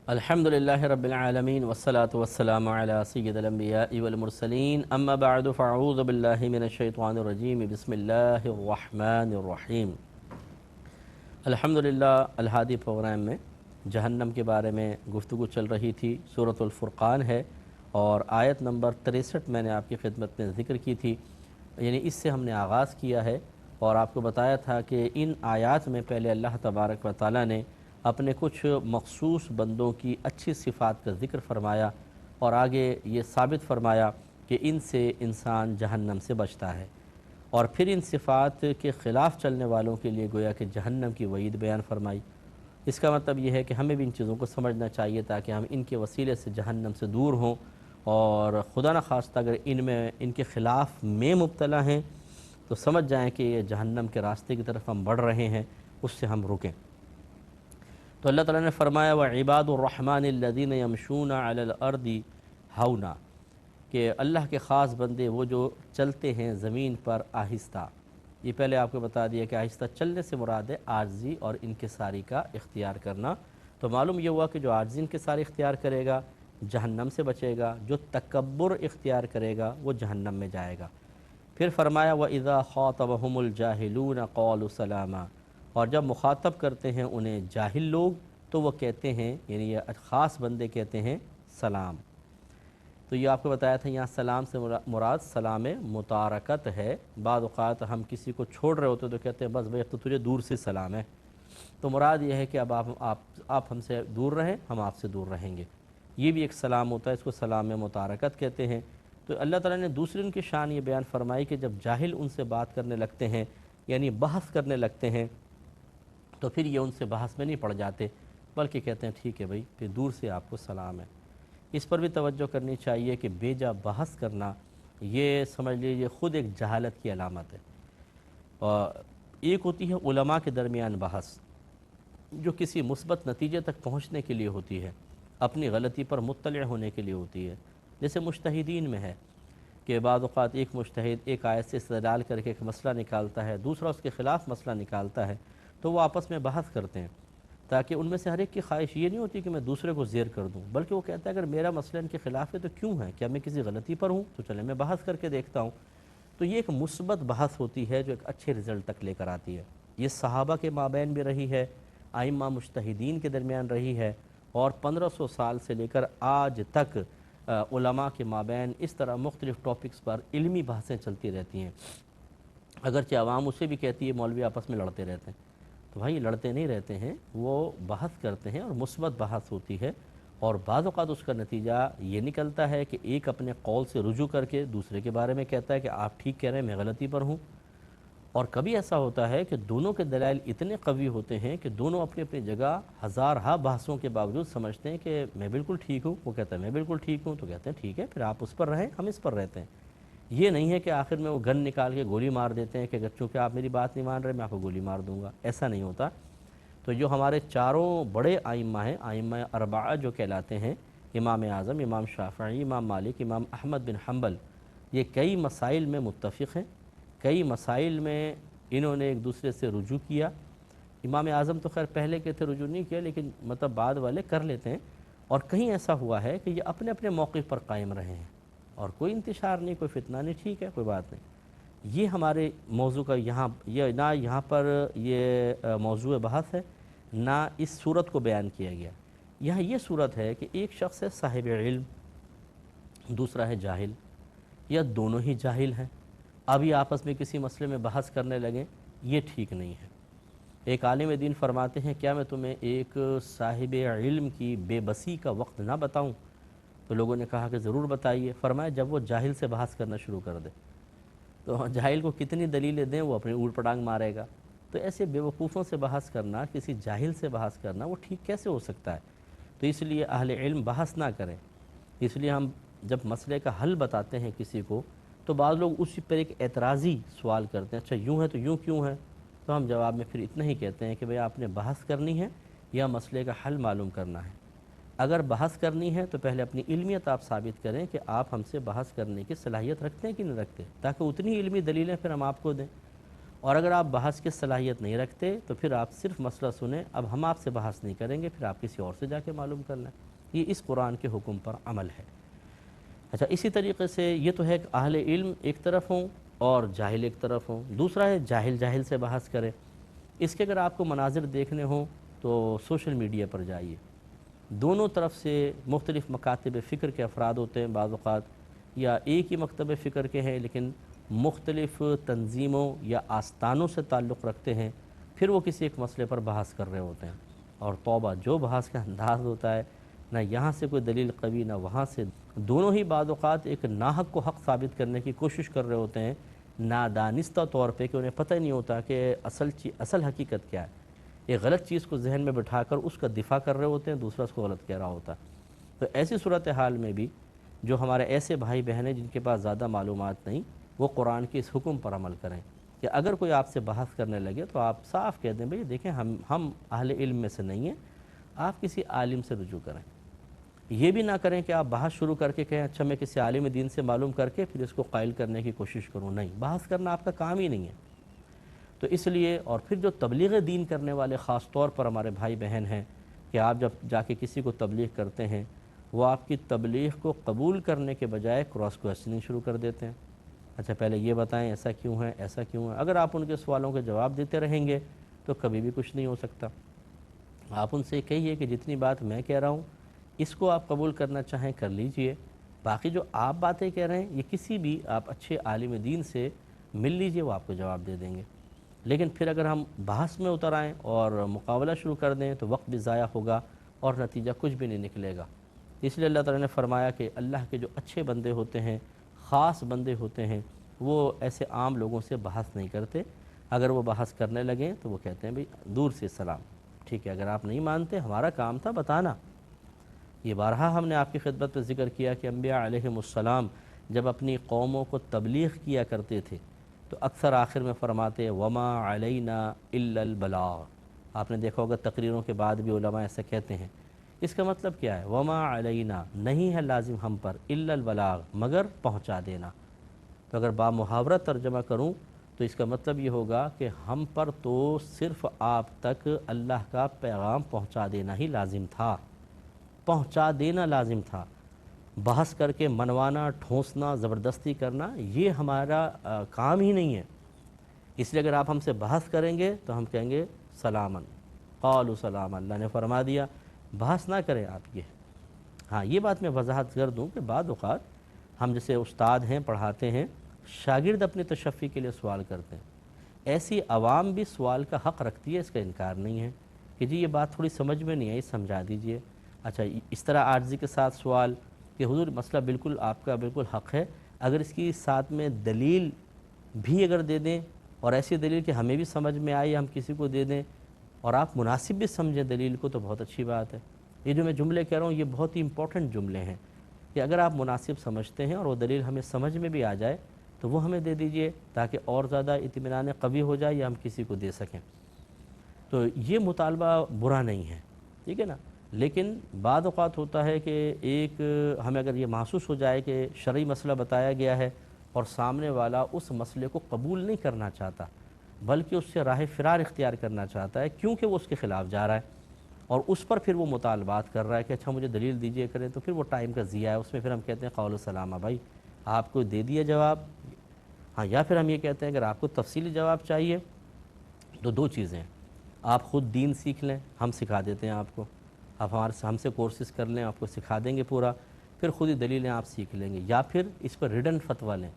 الحمدللہ رب العالمین والصلاة والسلام علی سید الانبیاء والمرسلین اما بعد فاعوذ باللہ من الشیطان الرجیم بسم اللہ الرحمن الرحیم۔ الحمدللہ الہادی پروگرام میں جہنم کے بارے میں گفتگو چل رہی تھی۔ سورۃ الفرقان ہے اور آیت نمبر 63 میں نے آپ کی خدمت میں ذکر کی تھی، یعنی اس سے ہم نے آغاز کیا ہے اور آپ کو بتایا تھا کہ ان آیات میں پہلے اللہ تبارک و تعالیٰ نے اپنے کچھ مخصوص بندوں کی اچھی صفات کا ذکر فرمایا اور آگے یہ ثابت فرمایا کہ ان سے انسان جہنم سے بچتا ہے، اور پھر ان صفات کے خلاف چلنے والوں کے لیے گویا کہ جہنم کی وعید بیان فرمائی۔ اس کا مطلب یہ ہے کہ ہمیں بھی ان چیزوں کو سمجھنا چاہیے تاکہ ہم ان کے وسیلے سے جہنم سے دور ہوں، اور خدا نخواستہ اگر ان کے خلاف میں مبتلا ہیں تو سمجھ جائیں کہ یہ جہنم کے راستے کی طرف ہم بڑھ رہے ہیں، اس سے ہم رکیں۔ تو اللہ تعالیٰ نے فرمایا وَعِبَادُ الرَّحْمَنِ الَّذِينَ يَمْشُونَ عَلَى الْأَرْضِ هَوْنًا، کہ اللہ کے خاص بندے وہ جو چلتے ہیں زمین پر آہستہ۔ یہ پہلے آپ کو بتا دیا کہ آہستہ چلنے سے مراد ہے عاجزی اور انکساری کا اختیار کرنا۔ تو معلوم یہ ہوا کہ جو عاجزی انکساری اختیار کرے گا جہنم سے بچے گا، جو تکبر اختیار کرے گا وہ جہنم میں جائے گا۔ پھر فرمایا وَإِذَا خَاطَبَهُمُ الْجَاهِلُونَ قَالُوا سَلَامًا، اور جب مخاطب کرتے ہیں انہیں جاہل لوگ تو وہ کہتے ہیں، یعنی یہ خاص بندے کہتے ہیں سلام۔ تو یہ آپ کو بتایا تھا یہاں سلام سے مراد سلام متارکت ہے۔ بعض اوقات ہم کسی کو چھوڑ رہے ہوتے تو کہتے ہیں بس بھائی تو تجھے دور سے سلام ہے، تو مراد یہ ہے کہ اب آپ ہم سے دور رہیں، ہم آپ سے دور رہیں گے۔ یہ بھی ایک سلام ہوتا ہے، اس کو سلام متارکت کہتے ہیں۔ تو اللہ تعالیٰ نے دوسری ان کی شان یہ بیان فرمائی کہ جب جاہل ان سے بات کرنے لگتے ہیں، یعنی بحث کرنے لگتے ہیں، تو پھر یہ ان سے بحث میں نہیں پڑ جاتے بلکہ کہتے ہیں ٹھیک ہے بھائی، پھر دور سے آپ کو سلام ہے۔ اس پر بھی توجہ کرنی چاہیے کہ بے جا بحث کرنا یہ سمجھ لیجیے خود ایک جہالت کی علامت ہے۔ اور ایک ہوتی ہے علماء کے درمیان بحث جو کسی مثبت نتیجے تک پہنچنے کے لیے ہوتی ہے، اپنی غلطی پر مطلع ہونے کے لیے ہوتی ہے، جیسے مجتہدین میں ہے کہ بعض اوقات ایک مجتہد ایک آیت سے استدلال کر کے ایک مسئلہ نکالتا ہے، دوسرا اس کے خلاف مسئلہ نکالتا ہے، تو وہ آپس میں بحث کرتے ہیں تاکہ ان میں سے ہر ایک کی خواہش یہ نہیں ہوتی کہ میں دوسرے کو زیر کر دوں، بلکہ وہ کہتا ہے اگر میرا مسئلہ ان کے خلاف ہے تو کیوں ہے، کیا میں کسی غلطی پر ہوں، تو چلے میں بحث کر کے دیکھتا ہوں۔ تو یہ ایک مثبت بحث ہوتی ہے جو ایک اچھے رزلٹ تک لے کر آتی ہے۔ یہ صحابہ کے مابین بھی رہی ہے، ائمہ مجتہدین کے درمیان رہی ہے، اور 1500 سال سے لے کر آج تک علماء کے مابین اس طرح مختلف ٹاپکس پر علمی بحثیں چلتی رہتی ہیں۔ اگرچہ عوام اسے بھی کہتی ہے مولوی آپس میں لڑتے رہتے ہیں، تو بھائی لڑتے نہیں رہتے ہیں، وہ بحث کرتے ہیں اور مثبت بحث ہوتی ہے، اور بعض اوقات اس کا نتیجہ یہ نکلتا ہے کہ ایک اپنے قول سے رجوع کر کے دوسرے کے بارے میں کہتا ہے کہ آپ ٹھیک کہہ رہے ہیں، میں غلطی پر ہوں۔ اور کبھی ایسا ہوتا ہے کہ دونوں کے دلائل اتنے قوی ہوتے ہیں کہ دونوں اپنی اپنی جگہ ہزارہا بحثوں کے باوجود سمجھتے ہیں کہ میں بالکل ٹھیک ہوں، وہ کہتا ہے میں بالکل ٹھیک ہوں، تو کہتے ہیں ٹھیک ہے پھر آپ اس پر رہیں، ہم اس پر رہتے ہیں۔ یہ نہیں ہے کہ آخر میں وہ گن نکال کے گولی مار دیتے ہیں کہ اگر چونکہ آپ میری بات نہیں مان رہے میں آپ کو گولی مار دوں گا، ایسا نہیں ہوتا۔ تو جو ہمارے چاروں بڑے ائمہ ہیں، ائمہ اربعہ جو کہلاتے ہیں، امام اعظم، امام شافعی، امام مالک، امام احمد بن حنبل، یہ کئی مسائل میں متفق ہیں، کئی مسائل میں انہوں نے ایک دوسرے سے رجوع کیا۔ امام اعظم تو خیر پہلے کے تھے، رجوع نہیں کیا، لیکن مطلب بعد والے کر لیتے ہیں، اور کہیں ایسا ہوا ہے کہ یہ اپنے اپنے موقف پر قائم رہے ہیں اور کوئی انتشار نہیں، کوئی فتنہ نہیں، ٹھیک ہے کوئی بات نہیں۔ یہ ہمارے موضوع کا یہاں پر یہ موضوع بحث ہے، نہ اس صورت کو بیان کیا گیا۔ یہاں یہ صورت ہے کہ ایک شخص ہے صاحب علم، دوسرا ہے جاہل، یا دونوں ہی جاہل ہیں، ابھی آپس میں کسی مسئلے میں بحث کرنے لگیں، یہ ٹھیک نہیں ہے۔ ایک عالم دین فرماتے ہیں کیا میں تمہیں ایک صاحب علم کی بے بسی کا وقت نہ بتاؤں؟ تو لوگوں نے کہا کہ ضرور بتائیے۔ فرمایا جب وہ جاہل سے بحث کرنا شروع کر دے تو جاہل کو کتنی دلیلیں دیں وہ اپنی اوٹ پٹانگ مارے گا۔ تو ایسے بے وقوفوں سے بحث کرنا، کسی جاہل سے بحث کرنا، وہ ٹھیک کیسے ہو سکتا ہے؟ تو اس لیے اہل علم بحث نہ کریں۔ اس لیے ہم جب مسئلے کا حل بتاتے ہیں کسی کو تو بعض لوگ اسی پر ایک اعتراضی سوال کرتے ہیں، اچھا یوں ہے تو یوں کیوں ہے؟ تو ہم جواب میں پھر اتنا ہی کہتے ہیں کہ بھئی آپ نے بحث کرنی ہے یا مسئلے کا حل معلوم کرنا ہے؟ اگر بحث کرنی ہے تو پہلے اپنی علمیت آپ ثابت کریں کہ آپ ہم سے بحث کرنے کی صلاحیت رکھتے ہیں کہ نہیں رکھتے، تاکہ اتنی علمی دلیلیں پھر ہم آپ کو دیں۔ اور اگر آپ بحث کی صلاحیت نہیں رکھتے تو پھر آپ صرف مسئلہ سنیں، اب ہم آپ سے بحث نہیں کریں گے، پھر آپ کسی اور سے جا کے معلوم کر لیں۔ یہ اس قرآن کے حکم پر عمل ہے۔ اچھا، اسی طریقے سے یہ تو ہے کہ اہل علم ایک طرف ہوں اور جاہل ایک طرف ہوں، دوسرا ہے جاہل جاہل سے بحث کرے۔ اس کے اگر آپ کو مناظر دیکھنے ہوں تو سوشل میڈیا پر جائیے، دونوں طرف سے مختلف مکاتب فکر کے افراد ہوتے ہیں بعض اوقات، یا ایک ہی مکتب فکر کے ہیں لیکن مختلف تنظیموں یا آستانوں سے تعلق رکھتے ہیں، پھر وہ کسی ایک مسئلے پر بحث کر رہے ہوتے ہیں، اور توبہ جو بحث کا انداز ہوتا ہے، نہ یہاں سے کوئی دلیل قوی نہ وہاں سے، دونوں ہی بعض اوقات ایک ناحق کو حق ثابت کرنے کی کوشش کر رہے ہوتے ہیں نادانستہ طور پہ، کہ انہیں پتہ ہی نہیں ہوتا کہ اصل حقیقت کیا ہے۔ ایک غلط چیز کو ذہن میں بٹھا کر اس کا دفاع کر رہے ہوتے ہیں، دوسرا اس کو غلط کہہ رہا ہوتا ہے۔ تو ایسی صورتحال میں بھی جو ہمارے ایسے بھائی بہن ہیں جن کے پاس زیادہ معلومات نہیں، وہ قرآن کے اس حکم پر عمل کریں کہ اگر کوئی آپ سے بحث کرنے لگے تو آپ صاف کہہ دیں بھئی دیکھیں ہم اہل علم میں سے نہیں ہیں، آپ کسی عالم سے رجوع کریں۔ یہ بھی نہ کریں کہ آپ بحث شروع کر کے کہیں اچھا میں کسی عالم دین سے معلوم کر کے پھر اس کو قائل کرنے کی کوشش کروں، نہیں، بحث کرنا آپ کا کام ہی نہیں ہے۔ تو اس لیے، اور پھر جو تبلیغ دین کرنے والے خاص طور پر ہمارے بھائی بہن ہیں، کہ آپ جب جا کے کسی کو تبلیغ کرتے ہیں، وہ آپ کی تبلیغ کو قبول کرنے کے بجائے کراس کوسچننگ شروع کر دیتے ہیں۔ اچھا پہلے یہ بتائیں ایسا کیوں ہے، ایسا کیوں ہے۔ اگر آپ ان کے سوالوں کے جواب دیتے رہیں گے تو کبھی بھی کچھ نہیں ہو سکتا۔ آپ ان سے کہیے کہ جتنی بات میں کہہ رہا ہوں اس کو آپ قبول کرنا چاہیں کر لیجئے، باقی جو آپ باتیں کہہ رہے ہیں یہ کسی بھی آپ اچھے عالم دین سے مل لیجئے، وہ آپ کو جواب دے دیں گے۔ لیکن پھر اگر ہم بحث میں اتر آئیں اور مقابلہ شروع کر دیں تو وقت بھی ضائع ہوگا اور نتیجہ کچھ بھی نہیں نکلے گا۔ اس لیے اللہ تعالیٰ نے فرمایا کہ اللہ کے جو اچھے بندے ہوتے ہیں، خاص بندے ہوتے ہیں، وہ ایسے عام لوگوں سے بحث نہیں کرتے۔ اگر وہ بحث کرنے لگیں تو وہ کہتے ہیں بھئی دور سے سلام، ٹھیک ہے اگر آپ نہیں مانتے ہمارا کام تھا بتانا۔ یہ بارہا ہم نے آپ کی خدمت میں ذکر کیا کہ انبیاء علیہم السلام جب اپنی قوموں کو تبلیغ کیا کرتے تھے تو اکثر آخر میں فرماتے وما علینا الا البلاغ۔ آپ نے دیکھا ہوگا تقریروں کے بعد بھی علماء ایسا کہتے ہیں۔ اس کا مطلب کیا ہے؟ وما علینا، نہیں ہے لازم ہم پر، الا البلاغ، مگر پہنچا دینا۔ تو اگر با محاورہ ترجمہ کروں تو اس کا مطلب یہ ہوگا کہ ہم پر تو صرف آپ تک اللہ کا پیغام پہنچا دینا ہی لازم تھا، پہنچا دینا لازم تھا۔ بحث کر کے منوانا، ٹھونسنا، زبردستی کرنا یہ ہمارا کام ہی نہیں ہے۔ اس لیے اگر آپ ہم سے بحث کریں گے تو ہم کہیں گے سلامن، قالوا سلام، اللہ نے فرما دیا بحث نہ کریں آپ یہ۔ ہاں یہ بات میں وضاحت کر دوں کہ بعض اوقات ہم جیسے استاد ہیں پڑھاتے ہیں، شاگرد اپنی تشفی کے لیے سوال کرتے ہیں، ایسی عوام بھی سوال کا حق رکھتی ہے، اس کا انکار نہیں ہے کہ جی یہ بات تھوڑی سمجھ میں نہیں آئی سمجھا دیجئے۔ اچھا اس طرح عاجزی کے ساتھ سوال کہ حضور مسئلہ بالکل آپ کا بالکل حق ہے، اگر اس کی ساتھ میں دلیل بھی اگر دے دیں، اور ایسی دلیل کہ ہمیں بھی سمجھ میں آئی، ہم کسی کو دے دیں اور آپ مناسب بھی سمجھیں دلیل کو، تو بہت اچھی بات ہے۔ یہ جو میں جملے کہہ رہا ہوں یہ بہت ہی امپورٹنٹ جملے ہیں کہ اگر آپ مناسب سمجھتے ہیں اور وہ دلیل ہمیں سمجھ میں بھی آ جائے تو وہ ہمیں دے دیجئے تاکہ اور زیادہ اطمینان قوی ہو جائے یا ہم کسی کو دے سکیں۔ تو یہ مطالبہ برا نہیں ہے، ٹھیک ہے نا، لیکن بعض اوقات ہوتا ہے کہ ایک ہمیں اگر یہ محسوس ہو جائے کہ شرعی مسئلہ بتایا گیا ہے اور سامنے والا اس مسئلے کو قبول نہیں کرنا چاہتا بلکہ اس سے راہ فرار اختیار کرنا چاہتا ہے کیونکہ وہ اس کے خلاف جا رہا ہے، اور اس پر پھر وہ مطالبات کر رہا ہے کہ اچھا مجھے دلیل دیجئے کریں، تو پھر وہ ٹائم کا ضیاع ہے، اس میں پھر ہم کہتے ہیں قول و سلامہ بھائی آپ کو دے دیا جواب۔ ہاں یا پھر ہم یہ کہتے ہیں اگر آپ کو تفصیلی جواب چاہیے تو دو چیزیں ہیں، آپ خود دین سیکھ لیں، ہم سکھا دیتے ہیں آپ کو، آپ ہم سے کورسز کر لیں، آپ کو سکھا دیں گے پورا، پھر خود ہی دلیلیں آپ سیکھ لیں گے، یا پھر اس پر ریڈن فتویٰ لیں،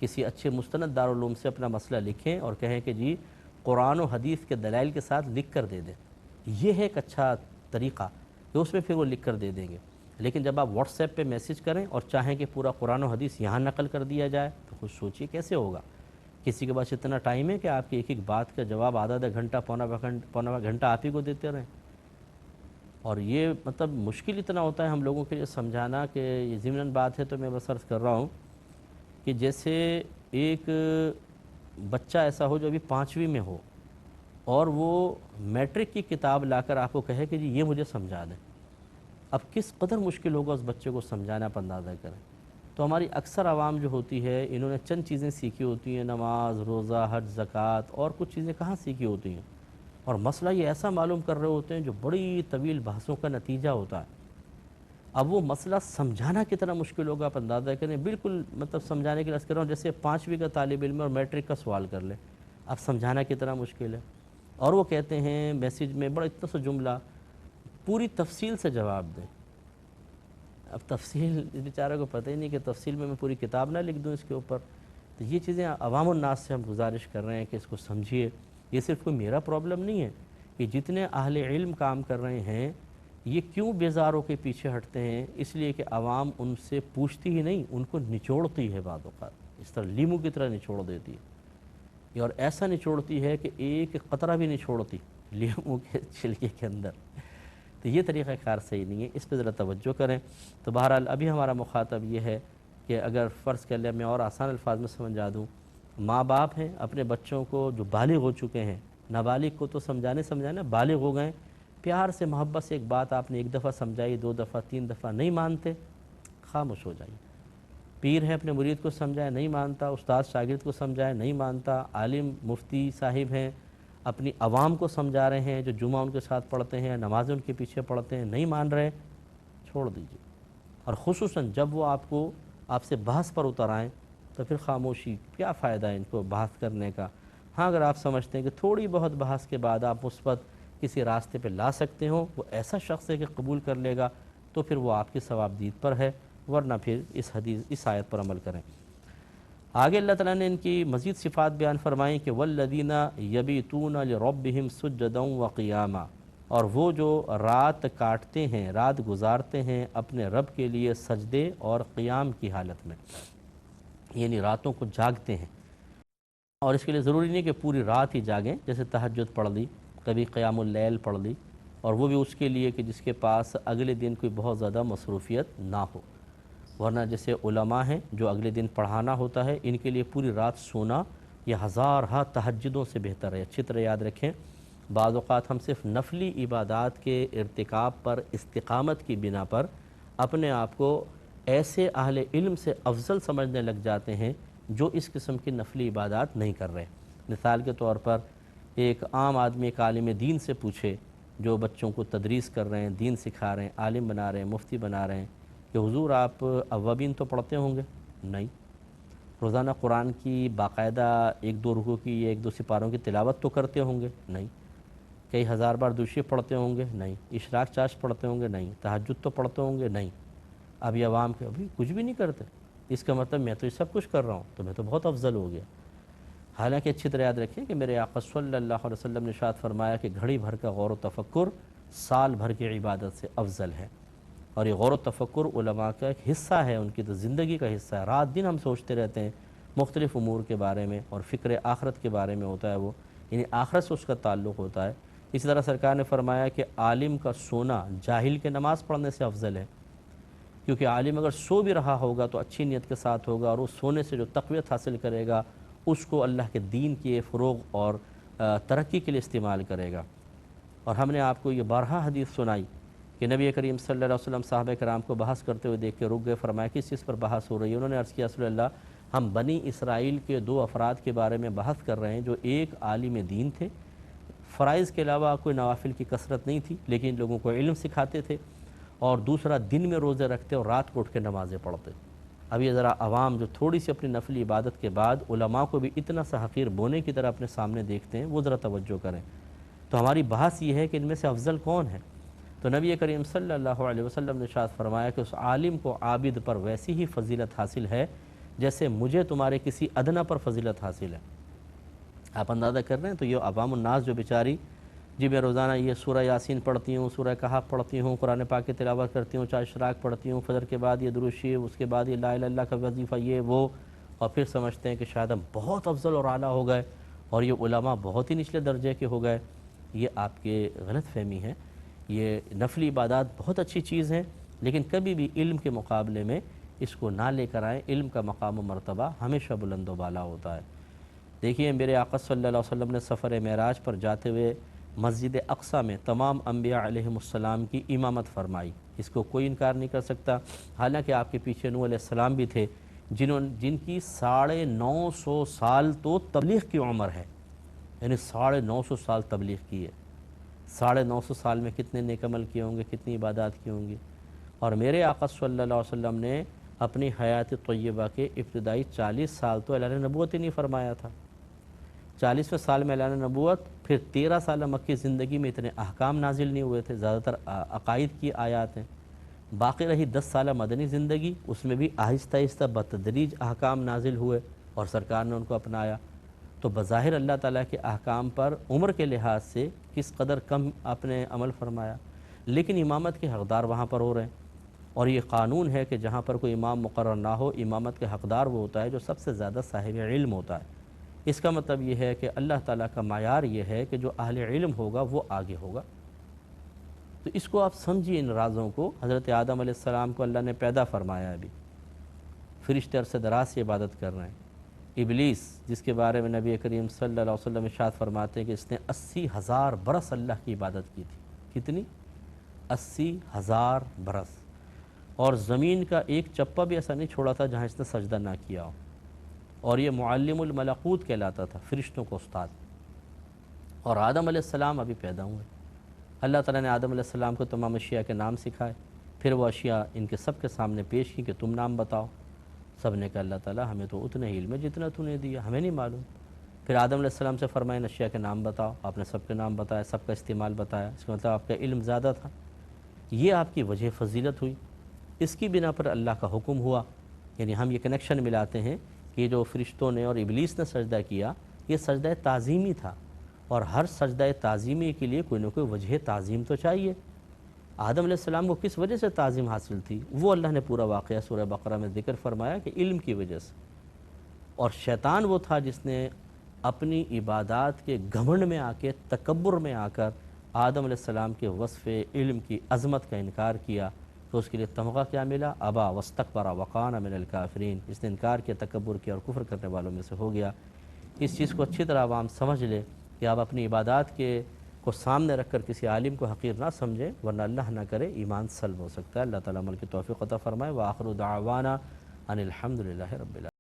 کسی اچھے مستند دارالعلوم سے اپنا مسئلہ لکھیں اور کہیں کہ جی قرآن و حدیث کے دلائل کے ساتھ لکھ کر دے دیں۔ یہ ہے ایک اچھا طریقہ کہ اس میں پھر وہ لکھ کر دے دیں گے۔ لیکن جب آپ واٹس ایپ پہ میسج کریں اور چاہیں کہ پورا قرآن و حدیث یہاں نقل کر دیا جائے تو خود سوچیے کیسے ہوگا۔ کسی کے پاس اتنا ٹائم ہے کہ آپ کی ایک ایک بات کا جواب آدھا گھنٹہ پونا گھنٹہ آپ ہی کو دیتے رہیں؟ اور یہ مطلب مشکل اتنا ہوتا ہے ہم لوگوں کے لیے سمجھانا کہ یہ ضمناً بات ہے تو میں بس عرض کر رہا ہوں کہ جیسے ایک بچہ ایسا ہو جو ابھی 5ویں میں ہو اور وہ میٹرک کی کتاب لا کر آپ کو کہے کہ جی یہ مجھے سمجھا دیں، اب کس قدر مشکل ہوگا اس بچے کو سمجھانا، آپ اندازہ کریں۔ تو ہماری اکثر عوام جو ہوتی ہے انہوں نے چند چیزیں سیکھی ہوتی ہیں، نماز، روزہ، حج، زکوٰۃ، اور کچھ چیزیں کہاں سیکھی ہوتی ہیں، اور مسئلہ یہ ایسا معلوم کر رہے ہوتے ہیں جو بڑی طویل بحثوں کا نتیجہ ہوتا ہے۔ اب وہ مسئلہ سمجھانا کتنا مشکل ہوگا آپ اندازہ کریں، بالکل مطلب سمجھانے کے لیے عرض کر رہا ہوں جیسے 5ویں کا طالب علم اور میٹرک کا سوال کر لے، اب سمجھانا کتنا مشکل ہے۔ اور وہ کہتے ہیں میسیج میں بڑا اتنا سا جملہ پوری تفصیل سے جواب دیں۔ اب تفصیل اس بیچارے کو پتہ ہی نہیں کہ تفصیل میں پوری کتاب نہ لکھ دوں اس کے اوپر۔ تو یہ چیزیں عوام الناس سے ہم گزارش کر رہے ہیں کہ اس کو سمجھیے۔ یہ صرف کوئی میرا پرابلم نہیں ہے، کہ جتنے اہل علم کام کر رہے ہیں یہ کیوں بیزاروں کے پیچھے ہٹتے ہیں؟ اس لیے کہ عوام ان سے پوچھتی ہی نہیں، ان کو نچوڑتی ہے بعض اوقات، اس طرح لیمو کی طرح نچوڑ دیتی ہے، اور ایسا نچوڑتی ہے کہ ایک قطرہ بھی نہیں چھوڑتی لیمو کے چھلکے کے اندر۔ تو یہ طریقہ کار صحیح نہیں ہے، اس پہ ذرا توجہ کریں۔ تو بہرحال ابھی ہمارا مخاطب یہ ہے کہ اگر فرض کر لیں، میں اور آسان الفاظ میں سمجھا دوں، ماں باپ ہیں اپنے بچوں کو جو بالغ ہو چکے ہیں، نابالغ کو تو سمجھانے بالغ ہو گئے، پیار سے محبت سے ایک بات آپ نے ایک دفعہ سمجھائی، 2 دفعہ 3 دفعہ نہیں مانتے، خاموش ہو جائیے۔ پیر ہے اپنے مرید کو سمجھائے نہیں مانتا، استاد شاگرد کو سمجھائے نہیں مانتا، عالم مفتی صاحب ہیں اپنی عوام کو سمجھا رہے ہیں جو جمعہ ان کے ساتھ پڑھتے ہیں، نمازیں ان کے پیچھے پڑھتے ہیں، نہیں مان رہے، چھوڑ دیجیے۔ اور خصوصاً جب وہ آپ سے بحث پر اتر آئیں تو پھر خاموشی، کیا فائدہ ہے ان کو بحث کرنے کا۔ ہاں اگر آپ سمجھتے ہیں کہ تھوڑی بہت بحث کے بعد آپ مثبت کسی راستے پہ لا سکتے ہوں، وہ ایسا شخص ہے کہ قبول کر لے گا، تو پھر وہ آپ کی ثواب دید پر ہے، ورنہ پھر اس آیت پر عمل کریں۔ آگے اللہ تعالیٰ نے ان کی مزید صفات بیان فرمائیں کہ والذین یبیتون لربہم سجدا وقیاما، اور وہ جو رات کاٹتے ہیں، رات گزارتے ہیں اپنے رب کے لیے سجدے اور قیام کی حالت میں، یعنی راتوں کو جاگتے ہیں۔ اور اس کے لیے ضروری نہیں کہ پوری رات ہی جاگیں، جیسے تہجد پڑھ لی، کبھی قیام اللیل پڑھ لی، اور وہ بھی اس کے لیے کہ جس کے پاس اگلے دن کوئی بہت زیادہ مصروفیت نہ ہو، ورنہ جیسے علماء ہیں جو اگلے دن پڑھانا ہوتا ہے، ان کے لیے پوری رات سونا یہ ہزارہا تہجدوں سے بہتر ہے۔ اچھی طرح یاد رکھیں، بعض اوقات ہم صرف نفلی عبادات کے ارتکاب پر، استقامت کی بنا پر اپنے آپ کو ایسے اہل علم سے افضل سمجھنے لگ جاتے ہیں جو اس قسم کی نفلی عبادات نہیں کر رہے۔ مثال کے طور پر ایک عام آدمی ایک عالم دین سے پوچھے جو بچوں کو تدریس کر رہے ہیں، دین سکھا رہے ہیں، عالم بنا رہے ہیں، مفتی بنا رہے ہیں، کہ حضور آپ اوابین تو پڑھتے ہوں گے؟ نہیں۔ روزانہ قرآن کی باقاعدہ 1-2 رکوع کی یا 1-2 سپاروں کی تلاوت تو کرتے ہوں گے؟ نہیں۔ کئی ہزار بار دوشی پڑھتے ہوں گے؟ نہیں۔ اشراق چاش پڑھتے ہوں گے؟ نہیں۔ تہجد تو پڑھتے ہوں گے؟ نہیں۔ اب یہ عوام کے ابھی کچھ بھی نہیں کرتے، اس کا مطلب میں تو یہ سب کچھ کر رہا ہوں تو میں تو بہت افضل ہو گیا۔ حالانکہ اچھی طرح یاد رکھیں کہ میرے آقا صلی اللہ علیہ وسلم نے ارشاد فرمایا کہ گھڑی بھر کا غور و تفکر سال بھر کی عبادت سے افضل ہے، اور یہ غور و تفکر علماء کا ایک حصہ ہے، ان کی تو زندگی کا حصہ ہے۔ رات دن ہم سوچتے رہتے ہیں مختلف امور کے بارے میں، اور فکر آخرت کے بارے میں ہوتا ہے وہ، یعنی آخرت سے اس کا تعلق ہوتا ہے۔ اسی طرح سرکار نے فرمایا کہ عالم کا سونا جاہل کے نماز پڑھنے سے افضل ہے، کیونکہ عالم اگر سو بھی رہا ہوگا تو اچھی نیت کے ساتھ ہوگا، اور اس سونے سے جو تقویت حاصل کرے گا اس کو اللہ کے دین کے فروغ اور ترقی کے لیے استعمال کرے گا۔ اور ہم نے آپ کو یہ بارہا حدیث سنائی کہ نبی کریم صلی اللہ علیہ وسلم صحابہ کرام کو بحث کرتے ہوئے دیکھ کے رک گئے، فرمایا کس چیز پر بحث ہو رہی ہے؟ انہوں نے عرض کیا رسول اللہ، ہم بنی اسرائیل کے 2 افراد کے بارے میں بحث کر رہے ہیں جو ایک عالم دین تھے، فرائض کے علاوہ کوئی نوافل کی کثرت نہیں تھی لیکن لوگوں کو علم سکھاتے تھے، اور دوسرا دن میں روزے رکھتے اور رات کو اٹھ کے نمازیں پڑھتے۔ اب یہ ذرا عوام جو تھوڑی سی اپنی نفلی عبادت کے بعد علماء کو بھی اتنا سا حقیر بونے کی طرح اپنے سامنے دیکھتے ہیں، وہ ذرا توجہ کریں۔ تو ہماری بحث یہ ہے کہ ان میں سے افضل کون ہے؟ تو نبی کریم صلی اللہ علیہ وسلم نے ارشاد فرمایا کہ اس عالم کو عابد پر ویسی ہی فضیلت حاصل ہے جیسے مجھے تمہارے کسی ادنا پر فضیلت حاصل ہے۔ آپ اندازہ کر رہے ہیں؟ تو یہ عوام الناس جو بیچاری، جی میں روزانہ یہ سورہ یاسین پڑھتی ہوں، سورہ کہف پڑھتی ہوں، قرآن پاک کی تلاوت کرتی ہوں، چاہے اشراق پڑھتی ہوں، فجر کے بعد یہ درود شریف، اس کے بعد یہ لا الہ الا اللہ کا وظیفہ، یہ وہ، اور پھر سمجھتے ہیں کہ شاید ہم بہت افضل اور اعلیٰ ہو گئے اور یہ علماء بہت ہی نچلے درجے کے ہو گئے۔ یہ آپ کے غلط فہمی ہے۔ یہ نفلی عبادات بہت اچھی چیز ہیں، لیکن کبھی بھی علم کے مقابلے میں اس کو نہ لے کر آئیں۔ علم کا مقام و مرتبہ ہمیشہ بلند و بالا ہوتا ہے۔ دیکھیے میرے آقا صلی اللہ علیہ وسلم نے سفر معراج پر جاتے ہوئے مسجد اقصیٰ میں تمام انبیاء علیہم السلام کی امامت فرمائی، اس کو کوئی انکار نہیں کر سکتا۔ حالانکہ آپ کے پیچھے نوح علیہ السلام بھی تھے جن کی 950 سال تو تبلیغ کی عمر ہے، یعنی 950 سال تبلیغ کی ہے۔ 950 سال میں کتنے نیک عمل کیے ہوں گے، کتنی عبادات کی ہوں گی۔ اور میرے آقا صلی اللہ علیہ وسلم نے اپنی حیات طیبہ کے ابتدائی 40 سال تو اعلان نبوت ہی نہیں فرمایا تھا۔ 40ویں سال میں اعلان نبوت، پھر 13 سالہ مکی زندگی میں اتنے احکام نازل نہیں ہوئے تھے، زیادہ تر عقائد کی آیات ہیں۔ باقی رہی 10 سالہ مدنی زندگی، اس میں بھی آہستہ آہستہ بتدریج احکام نازل ہوئے اور سرکار نے ان کو اپنایا۔ تو بظاہر اللہ تعالیٰ کے احکام پر عمر کے لحاظ سے کس قدر کم آپ نے عمل فرمایا، لیکن امامت کے حقدار وہاں پر ہو رہے ہیں۔ اور یہ قانون ہے کہ جہاں پر کوئی امام مقرر نہ ہو، امامت کے حقدار وہ ہوتا ہے جو سب سے زیادہ صاحب علم ہوتا ہے۔ اس کا مطلب یہ ہے کہ اللہ تعالیٰ کا معیار یہ ہے کہ جو اہل علم ہوگا وہ آگے ہوگا۔ تو اس کو آپ سمجھیے، ان رازوں کو۔ حضرت آدم علیہ السلام کو اللہ نے پیدا فرمایا، ابھی فرشتے عرصہ دراز سے عبادت کر رہے ہیں۔ ابلیس، جس کے بارے میں نبی کریم صلی اللہ علیہ وسلم ارشاد فرماتے ہیں کہ اس نے 80,000 برس اللہ کی عبادت کی تھی۔ کتنی؟ 80,000 برس۔ اور زمین کا ایک چپا بھی ایسا نہیں چھوڑا تھا جہاں اس نے سجدہ نہ کیا ہو۔ اور یہ معلم الملکوت کہلاتا تھا، فرشتوں کو استاد۔ اور آدم علیہ السلام ابھی پیدا ہوئے۔ اللہ تعالیٰ نے آدم علیہ السلام کو تمام اشیاء کے نام سکھائے، پھر وہ اشیاء ان کے سب کے سامنے پیش کی کہ تم نام بتاؤ۔ سب نے کہا اللہ تعالیٰ ہمیں تو اتنا ہی علم ہے جتنا تو نے دیا، ہمیں نہیں معلوم۔ پھر آدم علیہ السلام سے فرمائے اشیاء کے نام بتاؤ، آپ نے سب کے نام بتایا، سب کا استعمال بتایا، اس کا مطلب آپ کا علم زیادہ تھا۔ یہ آپ کی وجہ فضیلت ہوئی، اس کی بنا پر اللہ کا حکم ہوا۔ یعنی ہم یہ کنیکشن ملاتے ہیں کہ جو فرشتوں نے اور ابلیس نے سجدہ کیا، یہ سجدہ تعظیمی تھا، اور ہر سجدہ تعظیمی کے لیے کوئی نہ کوئی وجہ تعظیم تو چاہیے۔ آدم علیہ السلام کو کس وجہ سے تعظیم حاصل تھی، وہ اللہ نے پورا واقعہ سورہ بقرہ میں ذکر فرمایا کہ علم کی وجہ سے۔ اور شیطان وہ تھا جس نے اپنی عبادات کے گھمنڈ میں آ کے، تکبر میں آ کر آدم علیہ السلام کے وصف علم کی عظمت کا انکار کیا، تو اس کے لیے تمغہ کیا ملا؟ ابا واستکبر وکان من الکافرین۔ اس نے انکار کیا، تکبر کیا اور کفر کرنے والوں میں سے ہو گیا۔ اس چیز کو اچھی طرح عوام سمجھ لے کہ آپ اپنی عبادات کو سامنے رکھ کر کسی عالم کو حقیر نہ سمجھیں، ورنہ اللہ نہ کرے ایمان سلب ہو سکتا ہے۔ اللہ تعالیٰ عمل کی توفیق عطا فرمائے۔ وآخر دعوانا ان الحمد للہ رب العالمین۔